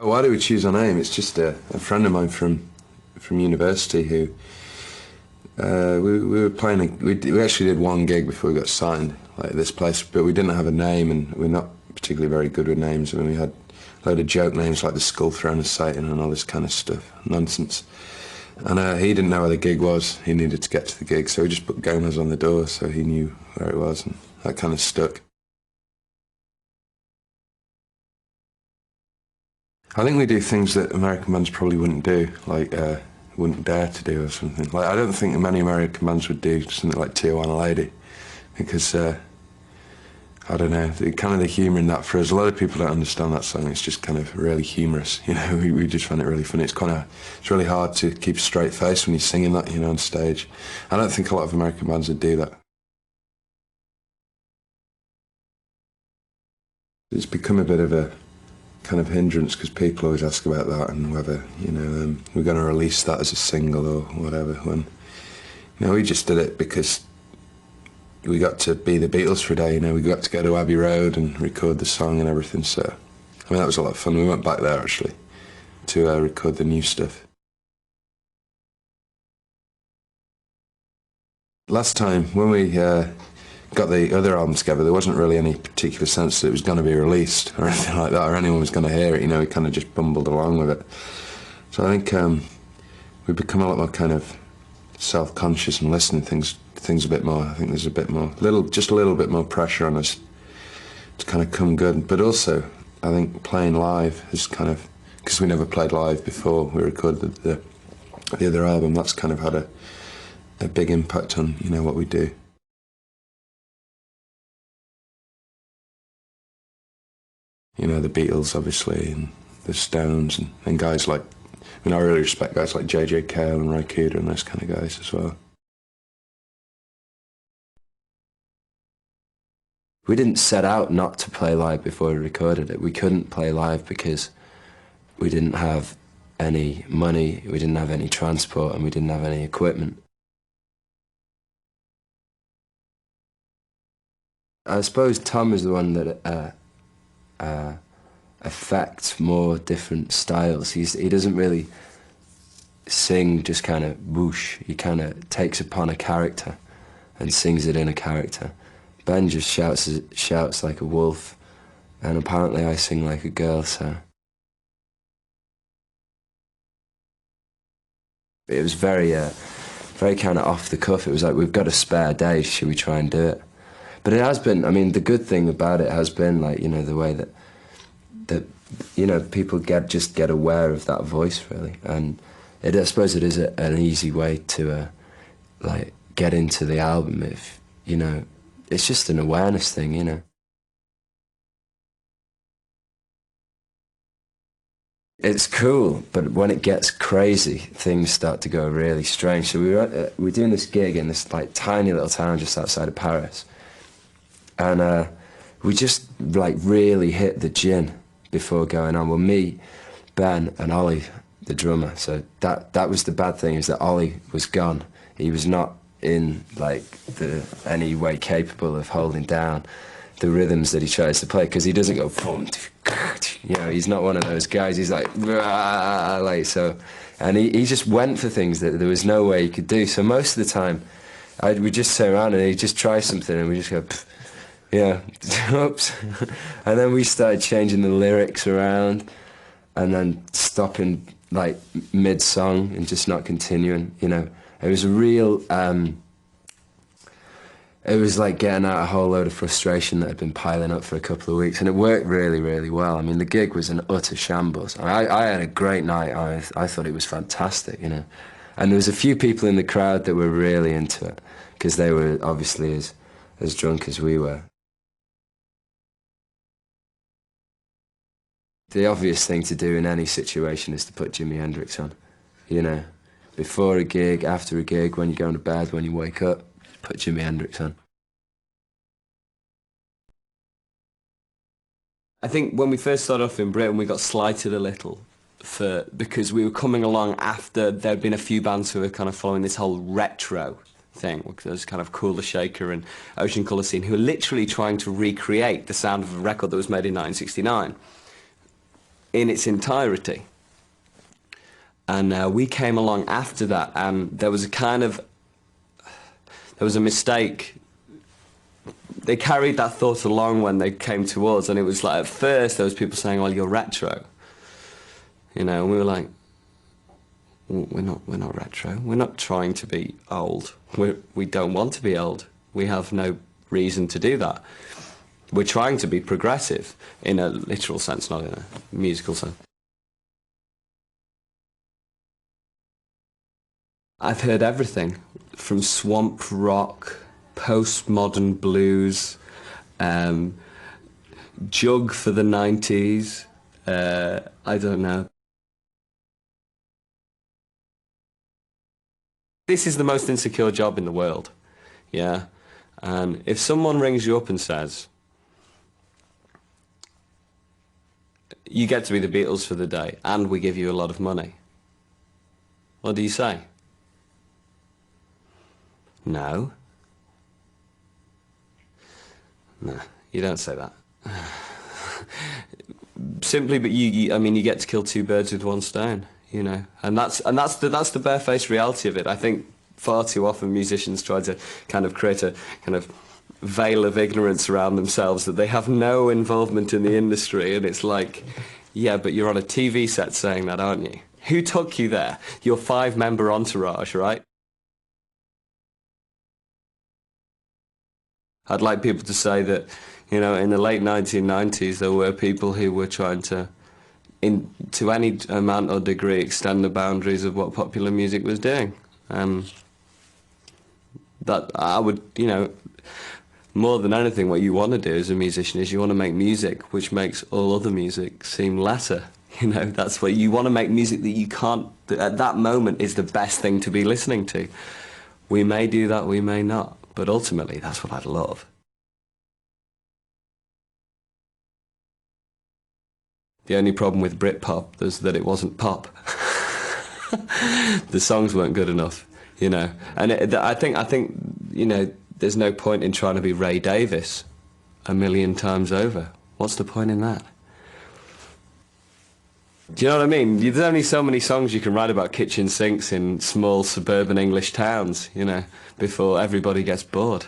Why do we choose our name? It's just a friend of mine from university who we were playing. We actually did one gig before we got signed, like this place, but we didn't have a name, and we're not particularly very good with names. I mean, we had a load of joke names like the Skull Throne of Satan and all this kind of stuff, nonsense. And he didn't know where the gig was. He needed to get to the gig, so we just put Gomez on the door so he knew where it was, and that kind of stuck. I think we do things that American bands probably wouldn't do, like wouldn't dare to do or something. Like I don't think many American bands would do something like Tijuana Lady, because I don't know, kind of the humour in that for us. A lot of people don't understand that song. It's just kind of really humorous, you know. We just find it really funny. It's really hard to keep a straight face when you're singing that, you know, on stage. I don't think a lot of American bands would do that. It's become a bit of a kind of hindrance because people always ask about that and whether, you know, we're going to release that as a single or whatever. When, you know, we just did it because we got to be the Beatles for a day, you know. We got to go to Abbey Road and record the song and everything, so I mean that was a lot of fun. We went back there actually to record the new stuff. Last time when we got the other album together, there wasn't really any particular sense that it was going to be released or anything like that, or anyone was going to hear it, you know. We kind of just bumbled along with it. So I think we've become a lot more kind of self-conscious and listening things a bit more. I think there's a bit more, just a little bit more pressure on us to kind of come good. But also, I think playing live is kind of, because we never played live before we recorded the other album, that's kind of had a big impact on, you know, what we do. You know, the Beatles, obviously, and the Stones, and guys like, I mean, I really respect guys like J.J. Cale and Ray Cooder and those kind of guys as well. We didn't set out not to play live before we recorded it. We couldn't play live because we didn't have any money, we didn't have any transport, and we didn't have any equipment. I suppose Tom is the one that affects more different styles. He doesn't really sing just kind of whoosh. He kind of takes upon a character and sings it in a character. Ben just shouts like a wolf, and apparently I sing like a girl, so. It was very kind of off the cuff. It was like, we've got a spare day, should we try and do it? But it has been, I mean, the good thing about it has been, like, you know, the way that you know, people just get aware of that voice, really. And I suppose it is an easy way to, like, get into the album if, you know, it's just an awareness thing, you know. It's cool, but when it gets crazy, things start to go really strange. So we're doing this gig in this, like, tiny little town just outside of Paris, and we just, like, really hit the gin before going on. Well, me, Ben, and Ollie, the drummer. So that was the bad thing, is that Ollie was gone. He was not in, like, any way capable of holding down the rhythms that he tries to play, because he doesn't go boom, you know. He's not one of those guys. He's like so, and he just went for things that there was no way he could do. So most of the time, we just sit around and he'd just try something, and we just go, yeah, oops. And then we started changing the lyrics around, and then stopping, like, mid-song and just not continuing, you know. It was a real, it was like getting out a whole load of frustration that had been piling up for a couple of weeks, and it worked really, really well. I mean, the gig was an utter shambles. I had a great night. I thought it was fantastic, you know. And there was a few people in the crowd that were really into it, because they were obviously as drunk as we were. The obvious thing to do in any situation is to put Jimi Hendrix on, you know. Before a gig, after a gig, when you're going to bed, when you wake up, put Jimi Hendrix on. I think when we first started off in Britain, we got slighted a little because we were coming along after there'd been a few bands who were kind of following this whole retro thing, because there was kind of Cooler Shaker and Ocean Colour Scene, who were literally trying to recreate the sound of a record that was made in 1969. in its entirety. And we came along after that, and there was a mistake. They carried that thought along when they came to us, and it was like, at first there was people saying, well, you're retro. You know, and we were like, we're not retro. We're not trying to be old. We don't want to be old. We have no reason to do that. We're trying to be progressive in a literal sense, not in a musical sense. I've heard everything from swamp rock, postmodern blues, jug for the 90s, I don't know. This is the most insecure job in the world, yeah? And if someone rings you up and says, you get to be the Beatles for the day and we give you a lot of money, what do you say? No. No, you don't say that. Simply, but I mean, you get to kill two birds with one stone, you know, and that's the barefaced reality of it. I think far too often musicians try to kind of create a kind of veil of ignorance around themselves that they have no involvement in the industry, and it's like, yeah, but you're on a TV set saying that, aren't you? Who took you there? Your 5-member entourage, right? I'd like people to say that, you know, in the late 1990s there were people who were trying to, to any amount or degree, extend the boundaries of what popular music was doing. That I would, you know, more than anything, what you want to do as a musician is you want to make music which makes all other music seem lesser. You know, that's what you want to make, music that you can't, that at that moment is the best thing to be listening to. We may do that, we may not. But ultimately, that's what I'd love. The only problem with Britpop was that it wasn't pop. The songs weren't good enough, you know. And I think, you know, there's no point in trying to be Ray Davis 1,000,000 times over. What's the point in that? Do you know what I mean? There's only so many songs you can write about kitchen sinks in small suburban English towns, you know, before everybody gets bored.